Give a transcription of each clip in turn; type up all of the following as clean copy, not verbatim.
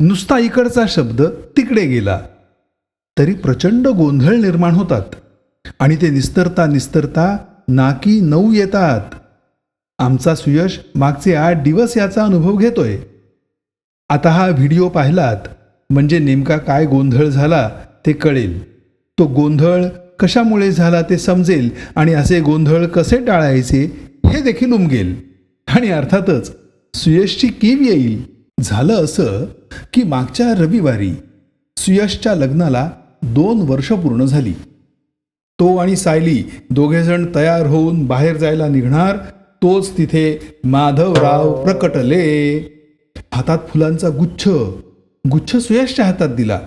नुसता इकडचा शब्द तिकडे गेला तरी प्रचंड गोंधळ निर्माण होतात आणि ते निस्तरता निस्तरता नाकी 9 येतात. आमचा सुयश मागचे 8 दिवस याचा अनुभव घेतोय. आता हा व्हिडिओ पाहिलात म्हणजे नेमका काय गोंधळ झाला ते कळेल. तो गोंधळ कशामुळे झाला ते समजेल आणि असे गोंधळ कसे टाळायचे हे देखील उमगेल. आणि अर्थातच सुयशची कीव येईल. झालं असं की मागच्या रविवारी सुयशच्या लग्नाला 2 वर्ष पूर्ण झाली. तो आणि सायली दोघेजण तयार होऊन बाहेर जायला निघणार तोच तिथे माधवराव प्रकटले. हातात फुलांचा गुच्छ सुयशच्या हातात दिला.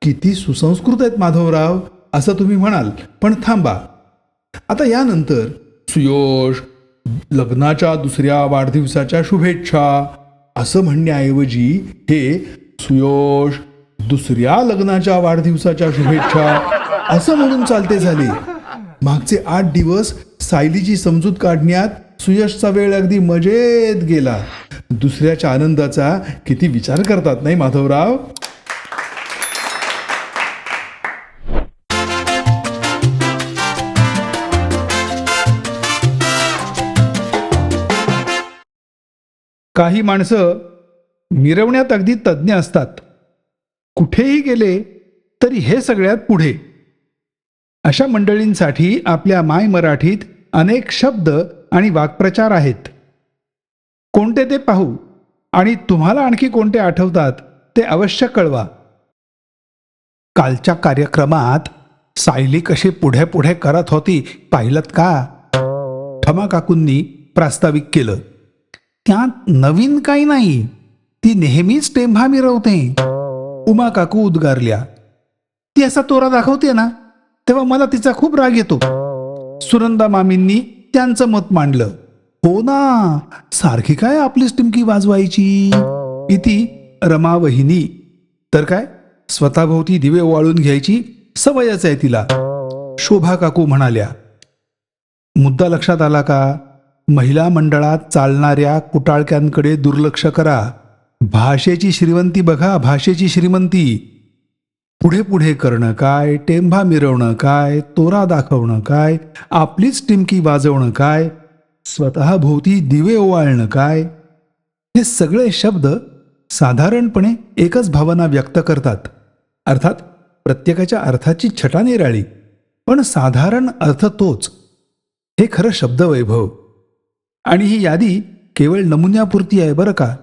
किती सुसंस्कृत आहेत माधवराव असं तुम्ही म्हणाल, पण थांबा. आता यानंतर सुयश लग्नाच्या 2ऱ्या वाढदिवसाच्या शुभेच्छा असं म्हणण्याऐवजी हे सुयश 2ऱ्या लग्नाच्या वाढदिवसाच्या शुभेच्छा असं म्हणून चालते झाले. मागचे 8 दिवस सायलीची समजूत काढण्यात सुयशचा वेळ अगदी मजेत गेला. दुसऱ्याच्या आनंदाचा किती विचार करतात नाही माधवराव. काही माणसं मिरवण्यात अगदी तज्ज्ञ असतात. कुठेही गेले तरी हे सगळ्यात पुढे. अशा मंडळींसाठी आपल्या माय मराठीत अनेक शब्द आणि वाक्प्रचार आहेत. कोणते ते पाहू आणि तुम्हाला आणखी कोणते आठवतात ते अवश्य कळवा. कालच्या कार्यक्रमात सायली कशी पुढे पुढे करत होती पाहिलत का? ठमा काकूंनी प्रास्ताविक केलं. त्यात नवीन काही नाही, ती नेहमीच टेंभा मिरवते. उमा काकू उद्गारल्या. ती असा तोरा दाखवते ना तेव्हा मला तिचा खूप राग येतो. सुनंदा मामींनी त्यांचं मत मांडलं. हो ना, सारखी काय आपलीच टिमकी वाजवायची. इति रमा वहिनी. तर काय स्वतःभोवती दिवे ओवाळून घ्यायची सवयच आहे तिला. शोभा काकू म्हणाल्या. मुद्दा लक्षात आला का? महिला मंडळात चालणाऱ्या कुटाळक्यांकडे दुर्लक्ष करा. भाषेची श्रीमंती बघा, भाषेची श्रीमंती. पुढे पुढे करणं काय, टेंभा मिरवणं काय, तोरा दाखवणं काय, आपलीच टिमकी वाजवणं काय, स्वतः भोवती दिवे ओवाळणं काय, हे सगळे शब्द साधारणपणे एकच भावना व्यक्त करतात. अर्थात प्रत्येकाच्या अर्थाची छटा निराळी, पण साधारण अर्थ तोच. हे खरं शब्दवैभव. आणि ही यादी केवळ नमुन्यापुरती आहे बरं का.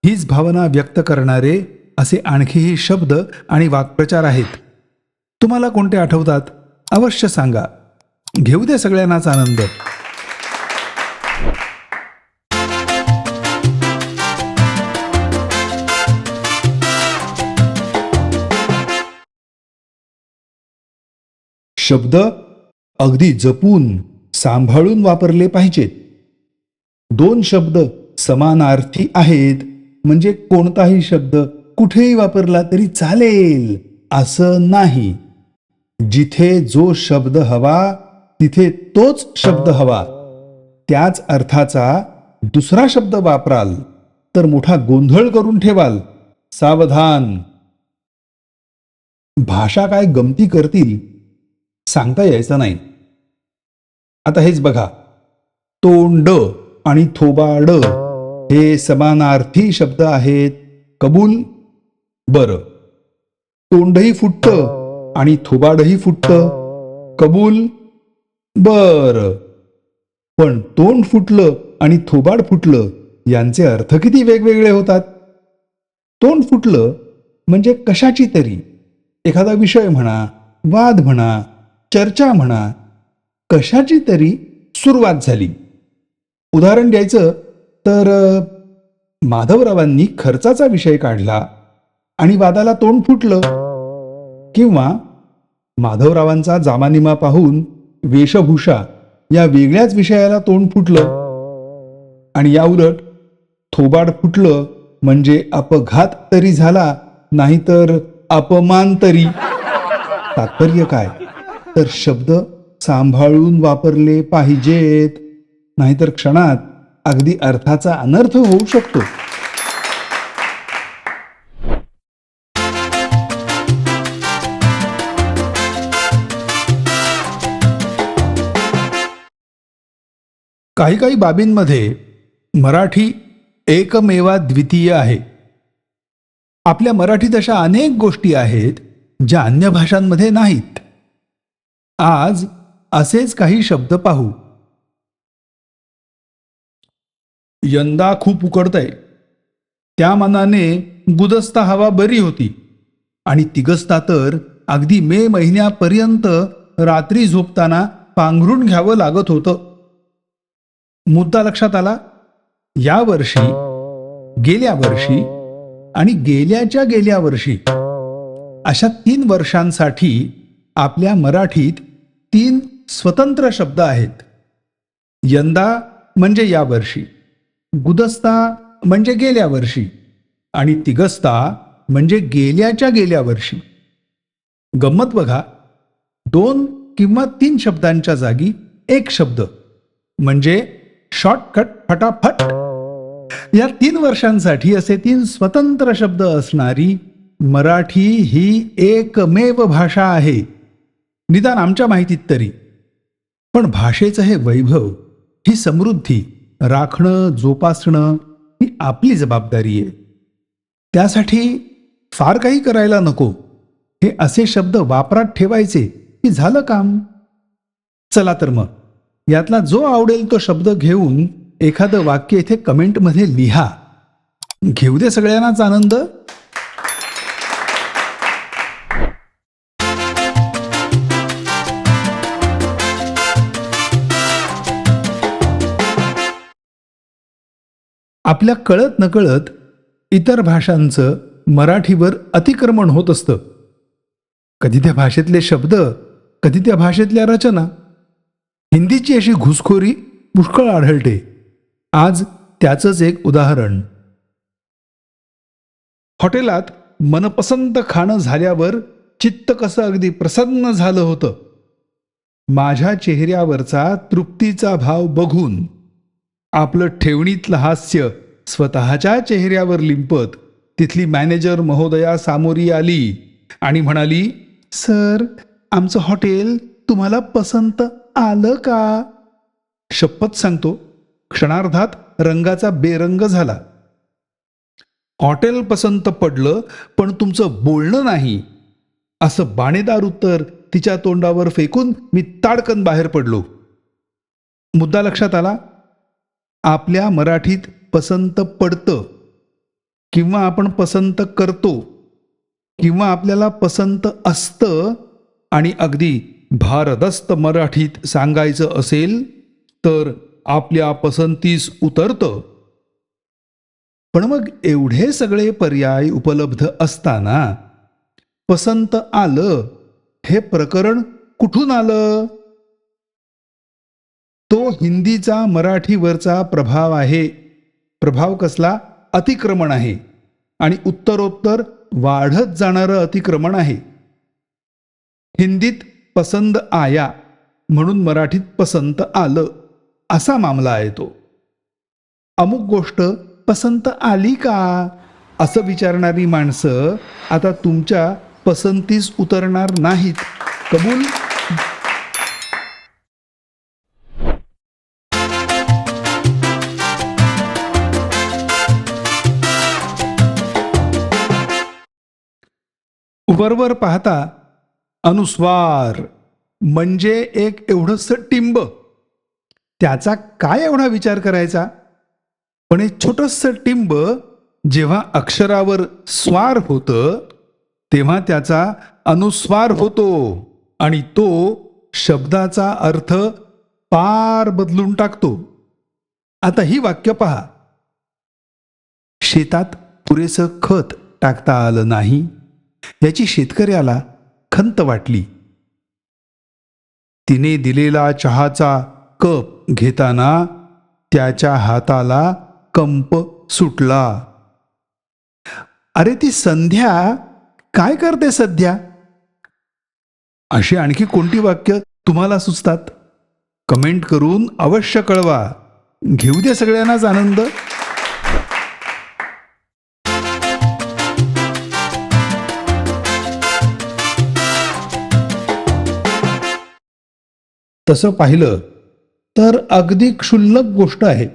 हीच भावना व्यक्त करणारे असे आणखीही शब्द आणि वाक्प्रचार आहेत. तुम्हाला कोणते आठवतात अवश्य सांगा. घेऊ दे सगळ्यांनाच आनंद. शब्द अगदी जपून सांभाळून वापरले पाहिजेत. 2 शब्द समानार्थी आहेत म्हणजे कोणताही शब्द कुठेही वापरला तरी चालेल असं नाही. जिथे जो शब्द हवा तिथे तोच शब्द हवा. त्याच अर्थाचा दुसरा शब्द वापराल तर मोठा गोंधळ करून ठेवाल. सावधान. भाषा काय गमती करतील सांगता यायचं नाही. आता हेच बघा. तोंड आणि थोबाड हे समानार्थी शब्द आहेत. कबूल? बरं. तोंडही फुटतं आणि थोबाडही फुटतं. कबूल? बरं. पण तोंड फुटलं आणि थोबाड फुटलं यांचे अर्थ किती वेगवेगळे होतात. तोंड फुटलं म्हणजे कशाची तरी एखादा विषय म्हणा, वाद म्हणा, चर्चा म्हणा, कशाची तरी सुरुवात झाली. उदाहरण द्यायचं तर माधवरावांनी खर्चाचा विषय काढला आणि वादाला तोंड फुटलं. किंवा माधवरावांचा जामानिमा पाहून वेशभूषा या वेगळ्याच विषयाला तोंड फुटलं. आणि याउलट थोबाड फुटलं म्हणजे अपघात तरी झाला नाहीतर अपमान तरी. तात्पर्य काय तर शब्द सांभाळून वापरले पाहिजेत, नाहीतर क्षणात अगदी अर्थाचा अनर्थ होऊ शकतो. काही काही बाबींमध्ये मराठी एकमेवा द्वितीय आहे. आपल्या मराठीत अशा अनेक गोष्टी आहेत ज्या अन्य भाषांमध्ये नाहीत. आज असेच काही शब्द पाहू. यंदा खूप उकडतंय, त्या मानाने गुदस्ता हवा बरी होती, आणि तिगस्ता तर अगदी मे महिन्यापर्यंत रात्री झोपताना पांघरून घ्यावं लागत होतं. मुद्दा लक्षात आला? या वर्षी, गेल्या वर्षी आणि गेल्याच्या गेल्या वर्षी अशा 3 वर्षांसाठी आपल्या मराठीत 3 स्वतंत्र शब्द आहेत. यंदा म्हणजे या वर्षी, गुदस्ता म्हणजे गेल्या वर्षी, आणि तिगस्ता म्हणजे गेल्याच्या गेल्या वर्षी. गंमत बघा, 2 किंवा 3 शब्दांच्या जागी एक शब्द, म्हणजे शॉर्टकट, फटाफट. या 3 वर्षांसाठी असे 3 स्वतंत्र शब्द असणारी मराठी ही एकमेव भाषा आहे, निदान आमच्या माहितीत तरी. पण भाषेचं हे वैभव, ही समृद्धी राखणं, जोपासणं ही आपली जबाबदारी आहे. त्यासाठी फार काही करायला नको. हे असे शब्द वापरात ठेवायचे की झालं काम. चला तर मग, यातला जो आवडेल तो शब्द घेऊन एखादं वाक्य इथे कमेंटमध्ये लिहा. घेऊ दे सगळ्यांनाच आनंद. आपल्या कळत नकळत इतर भाषांचं मराठीवर अतिक्रमण होत असतं. कधी त्या भाषेतले शब्द, कधी त्या भाषेतल्या रचना. हिंदीची अशी घुसखोरी पुष्कळ आढळते. आज त्याचंच एक उदाहरण. हॉटेलात मनपसंत खाणं झाल्यावर चित्त कसं अगदी प्रसन्न झालं होतं. माझ्या चेहऱ्यावरचा तृप्तीचा भाव बघून आपलं ठेवणीतलं हास्य स्वतःच्या चेहऱ्यावर लिंपत तिथली मॅनेजर महोदया सामोरी आली आणि म्हणाली, सर, आमचं हॉटेल तुम्हाला पसंत आलं का? शपथ सांगतो, क्षणार्धात रंगाचा बेरंग झाला. हॉटेल पसंत पडलं, पण तुमचं बोलणं नाही, असं बाणेदार उत्तर तिच्या तोंडावर फेकून मी ताडकन बाहेर पडलो. मुद्दा लक्षात आला? आपल्या मराठीत पसंत पडतं, किंवा आपण पसंत करतो, किंवा आपल्याला पसंत असतं, आणि अगदी भारदस्त मराठीत सांगायचं असेल तर आपल्या पसंतीस उतरतं. पण मग एवढे सगळे पर्याय उपलब्ध असताना पसंत आलं हे प्रकरण कुठून आलं? तो हिंदीचा मराठीवरचा प्रभाव आहे. प्रभाव कसला? अतिक्रमण आहे, आणि उत्तरोत्तर वाढत जाणारं अतिक्रमण आहे. हिंदीत पसंद आया म्हणून मराठीत पसंत आलं, असा मामला आहे तो. अमुक गोष्ट पसंत आली का असं विचारणारी माणसं आता तुमच्या पसंतीस उतरणार नाहीत. कबूल? वरवर पाहता अनुस्वार म्हणजे एक एवढंसं टिंब. त्याचा काय एवढा विचार करायचा? पण एक छोटंसं टिंब जेव्हा अक्षरावर स्वार होतं तेव्हा त्याचा अनुस्वार होतो, आणि तो शब्दाचा अर्थ पार बदलून टाकतो. आता ही वाक्य पहा. शेतात पुरेसं खत टाकता आलं नाही याची शेतकऱ्याला खंत वाटली. तिने दिलेला चहाचा कप घेताना त्याच्या हाताला कंप सुटला. अरे ती संध्या काय करते सध्या? अशी आणखी कोणती वाक्य तुम्हाला सुचतात? कमेंट करून अवश्य कळवा. घेऊ दे सगळ्यांनाच आनंद. तसं पाहिलं तर अगदी क्षुल्लक गोष्ट आहे.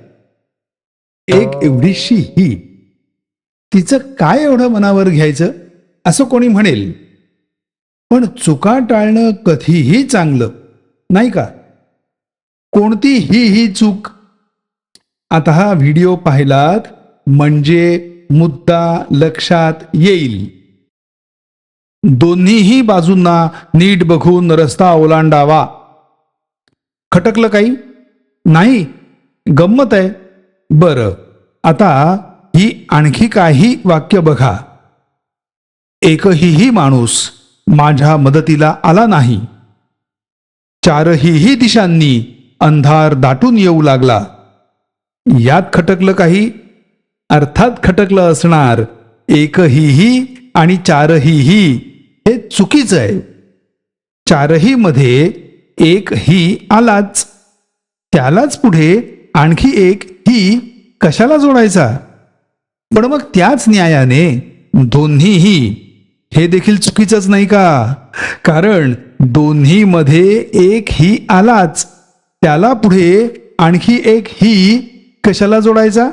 एक एवढीशी ही, तिचं काय एवढं मनावर घ्यायचं असं कोणी म्हणेल. पण चुका टाळणं कधीही चांगलं, नाही का? कोणतीही ही चूक. आता हा व्हिडिओ पाहिलात म्हणजे मुद्दा लक्षात येईल. दोन्हीही बाजूंना नीट बघून रस्ता ओलांडावा. खटकलं काही? नाही? गंमत आहे. बरं, आता ही आणखी काही वाक्य बघा. एकही माणूस माझ्या मदतीला आला नाही. चारही दिशांनी अंधार दाटून येऊ लागला. यात खटकलं काही? अर्थात खटकलं असणार. एकही आणि चारही हे चुकीचं आहे. चारही मध्ये एक ही आलाच, त्यालाच पुढे आणखी एक ही कशाला जोडायचा? पण मग त्याच न्यायाने दोन्हीही हे देखील चुकीचंच नाही का? कारण दोन्ही मध्ये एक ही आलाच, त्याला पुढे आणखी एक ही कशाला जोडायचा?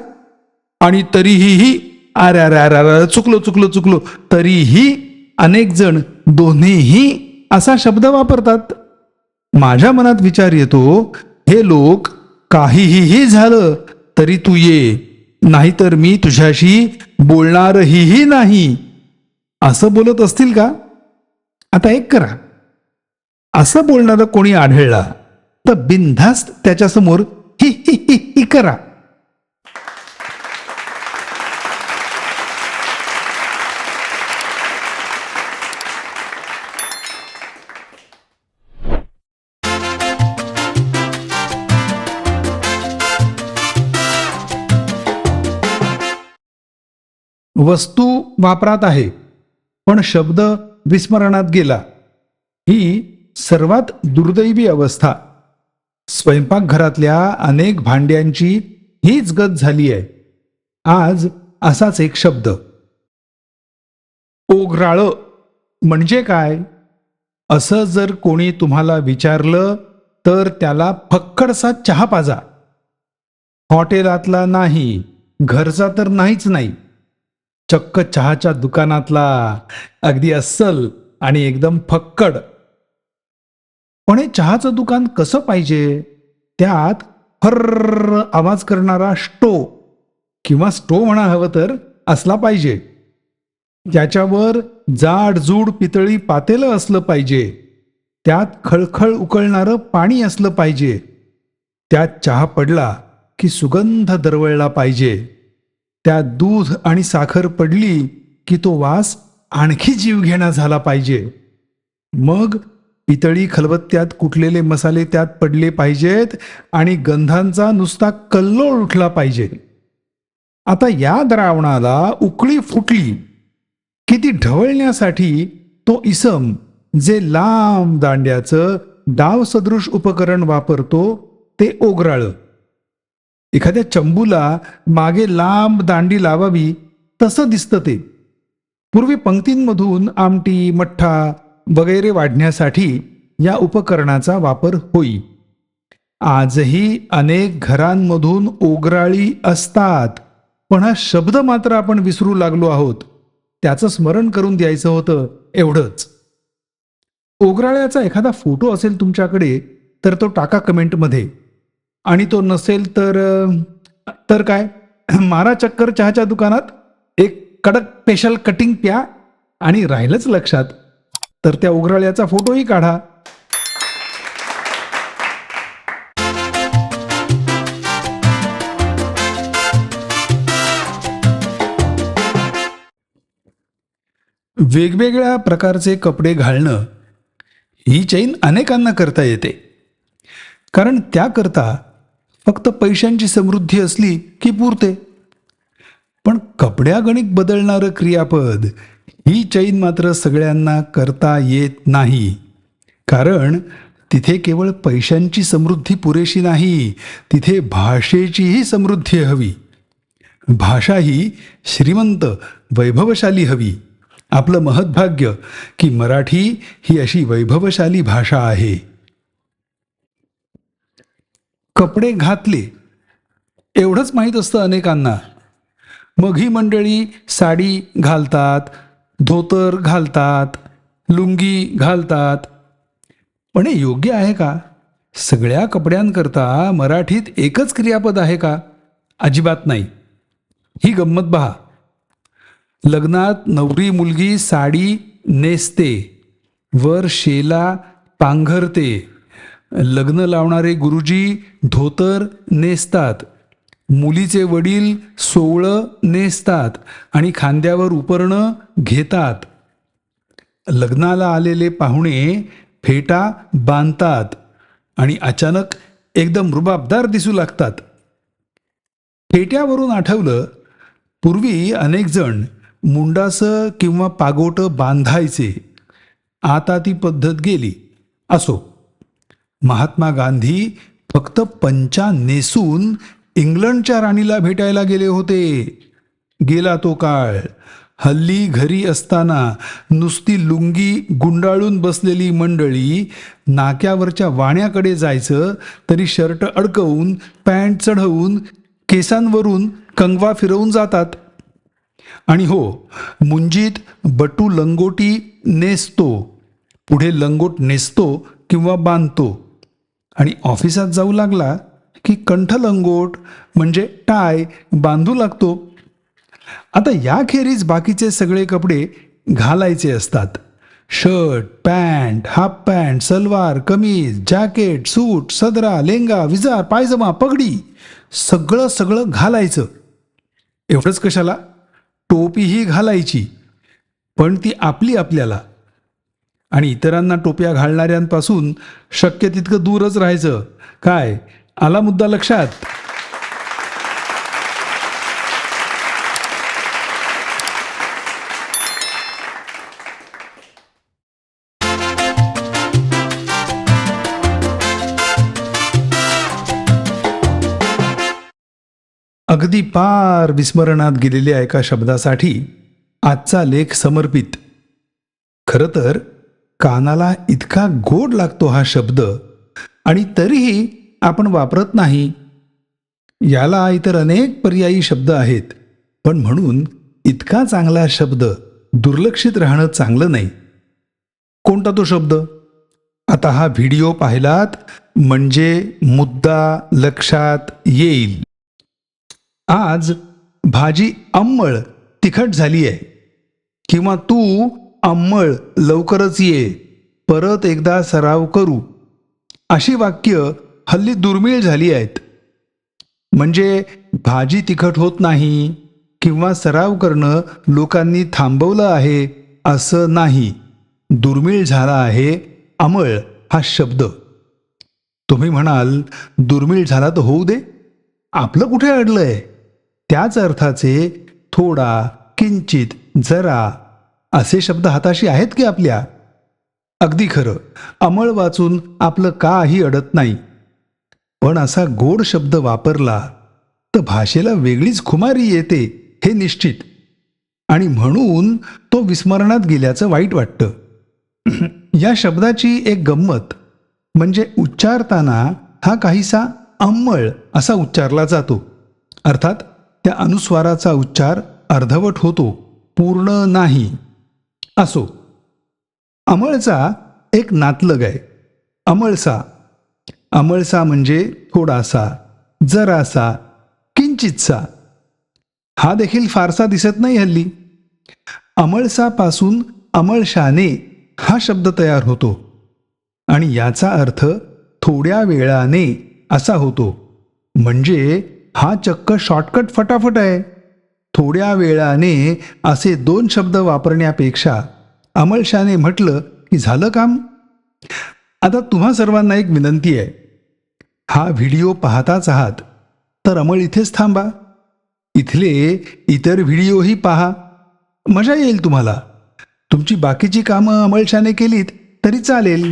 आणि तरीही अरे अरे अरे अरे चुकलो तरीही अनेक जण दोन्हीही असा शब्द वापरतात. माझ्या मनात विचार येतो, हे लोक काहीही झालं तरी तू ये, नाहीतर मी तुझ्याशी बोलणारही नाही असं बोलत असतील का? आता एक करा, असं बोलणारं कोणी आढळला तर बिनधास्त त्याच्यासमोर ही ही ही ही करा. वस्तू वापरात आहे पण शब्द विस्मरणात गेला, ही सर्वात दुर्दैवी अवस्था. स्वयंपाकघरातल्या अनेक भांड्यांची हीच गत झाली आहे. आज असाच एक शब्द, ओघराळ म्हणजे काय असं जर कोणी तुम्हाला विचारलं तर त्याला फक्कडसा चहा पाजा. हॉटेलातला नाही, घरचा तर नाहीच नाही, चक्क चहाच्या दुकानातला, अगदी अस्सल आणि एकदम फक्कड. पण हे चहाचं दुकान कसं पाहिजे? त्यात फर्र आवाज करणारा किंवा स्टो म्हणा हवं तर असला पाहिजे. त्याच्यावर जाडजूड पितळी पातेलं असलं पाहिजे. त्यात खळखळ उकळणारं पाणी असलं पाहिजे. त्यात चहा पडला की सुगंध दरवळला पाहिजे. त्यात दूध आणि साखर पडली की तो वास आणखी जीवघेणा झाला पाहिजे. मग पितळी खलबत्त्यात कुटलेले मसाले त्यात पडले पाहिजेत आणि गंधांचा नुसता कल्लोळ उठला पाहिजे. आता या द्रावणाला उकळी फुटली की ती ढवळण्यासाठी तो इसम जे लांब दांड्याचं डावसदृश उपकरण वापरतो ते ओघराळं. एखाद्या चंबूला मागे लांब दांडी लावावी तसं दिसतं ते. पूर्वी पंक्तींमधून आमटी मठ्ठा वगैरे वाढण्यासाठी या उपकरणाचा वापर होई. आजही अनेक घरांमधून ओघराळी असतात, पण हा शब्द मात्र आपण विसरू लागलो आहोत. त्याचं स्मरण करून द्यायचं होतं एवढंच. ओघराळ्याचा एखादा फोटो असेल तुमच्याकडे तर तो टाका कमेंटमध्ये. आणि तो नसेल तर काय, मारा चक्कर चहाच्या दुकानात, एक कडक स्पेशल कटिंग प्या आणि राहिलंच लक्षात तर त्या ओघराळ्याचा फोटोही काढा. वेगवेगळ्या प्रकारचे कपडे घालणं ही चैन अनेकांना करता येते, कारण त्याकरता फक्त पैशांची समृद्धी असली की पुरते. पण कपड्यागणिक बदलणारं क्रियापद ही चैन मात्र सगळ्यांना करता येत नाही. कारण तिथे केवळ पैशांची समृद्धी पुरेशी नाही, तिथे भाषेचीही समृद्धी हवी. भाषा ही श्रीमंत वैभवशाली हवी. आपलं महद्भाग्य की मराठी ही अशी वैभवशाली भाषा आहे. कपडे घातले एवढंच माहीत असतं अनेकांना. मग ही मंडळी साडी घालतात, धोतर घालतात, लुंगी घालतात. पण हे योग्य आहे का? सगळ्या कपड्यांकरता मराठीत एकच क्रियापद आहे का? अजिबात नाही. ही गंमत पहा. लग्नात नवरी मुलगी साडी नेसते, वर शेला पांघरते. लग्न लावणारे गुरुजी धोतर नेसतात, मुलीचे वडील सोवळं नेसतात आणि खांद्यावर उपरणं घेतात. लग्नाला आलेले पाहुणे फेटा बांधतात आणि अचानक एकदम रुबाबदार दिसू लागतात. फेट्यावरून आठवलं, पूर्वी अनेक जण मुंडासं किंवा पागोटं बांधायचे. आता ती पद्धत गेली. असो, महात्मा गांधी फक्त पंचा नेसून इंग्लंडच्या राणीला भेटायला गेले होते. गेला तो काळ. हल्ली घरी असताना नुसती लुंगी गुंडाळून बसलेली मंडळी नाक्यावरच्या वाण्याकडे जायचं तरी शर्ट अडकवून, पॅन्ट चढवून, केसांवरून कंगवा फिरवून जातात. आणि हो, मुंजीत बटू लंगोटी नेसतो, पुढे लंगोट नेसतो किंवा बांधतो आणि ऑफिसात जाऊ लागला की कंठ लंगोट म्हणजे टाय बांधू लागतो. आता याखेरीज बाकीचे सगळे कपडे घालायचे असतात. Shirt, pant, half pant, salwar, kameez, jacket, suit, सदरा, लेंगा, विजार, पायजमा, पगडी सगळं सगळं घालायचं. एवढंच कशाला, टोपीही घालायची, पण ती आपली आपल्याला. आणि इतरांना टोप्या घालणाऱ्यांपासून शक्य तितकं दूरच राहायचं. काय आला मुद्दा लक्षात? अगदी पार विस्मरणात गेलेल्या एका शब्दासाठी आजचा लेख समर्पित. खरं तर कानाला इतका गोड लागतो हा शब्द आणि तरीही आपण वापरत नाही. याला इतर अनेक पर्यायी शब्द आहेत, पण म्हणून इतका चांगला शब्द दुर्लक्षित राहणं चांगलं नाही. कोणता तो शब्द? आता हा व्हिडिओ पाहिलात म्हणजे मुद्दा लक्षात येईल. आज भाजी अंमळ तिखट झाली आहे किंवा तू अंमळ लवकरच ये, परत एकदा सराव करू, अशी वाक्य हल्ली दुर्मिळ झाली आहेत. म्हणजे भाजी तिखट होत नाही किंवा सराव करणं लोकांनी थांबवलं आहे असं नाही. दुर्मिळ झाला आहे अंमळ हा शब्द. तुम्ही म्हणाल दुर्मिळ झाला तर होऊ दे, आपलं कुठे अडलंय? त्याच अर्थाचे थोडा, किंचित, जरा असे शब्द हाताशी आहेत की आपल्या? अगदी खरं, अंमळ वाचून आपलं काही अडत नाही. पण असा गोड शब्द वापरला तर भाषेला वेगळीच खुमारी येते हे निश्चित. आणि म्हणून तो विस्मरणात गेल्याचं वाईट वाटतं. या शब्दाची एक गंमत म्हणजे उच्चारताना हा काहीसा अंमळ असा उच्चारला जातो. अर्थात त्या अनुस्वाराचा उच्चार अर्धवट होतो, पूर्ण नाही. असो, अंमळचा एक नातलग आहे, अंमळसा. अंमळसा म्हणजे थोडासा, जरासा, किंचितसा. हा देखील फारसा दिसत नाही हल्ली. अंमळसापासून अंमळशाने हा शब्द तयार होतो आणि याचा अर्थ थोड्या वेळाने असा होतो. म्हणजे हा चक्क शॉर्टकट फटाफट आहे. थोड्या वेळाने असे दोन शब्द वापरण्यापेक्षा अंमळशाने म्हटलं की झालं काम. आता तुम्हा सर्वांना एक विनंती आहे. हा व्हिडिओ पाहताच आहात तर अंमळ इथेच थांबा. इथले इतर व्हिडिओही पहा, मजा येईल तुम्हाला. तुमची बाकीची कामं अंमळशाने केलीत तरी चालेल.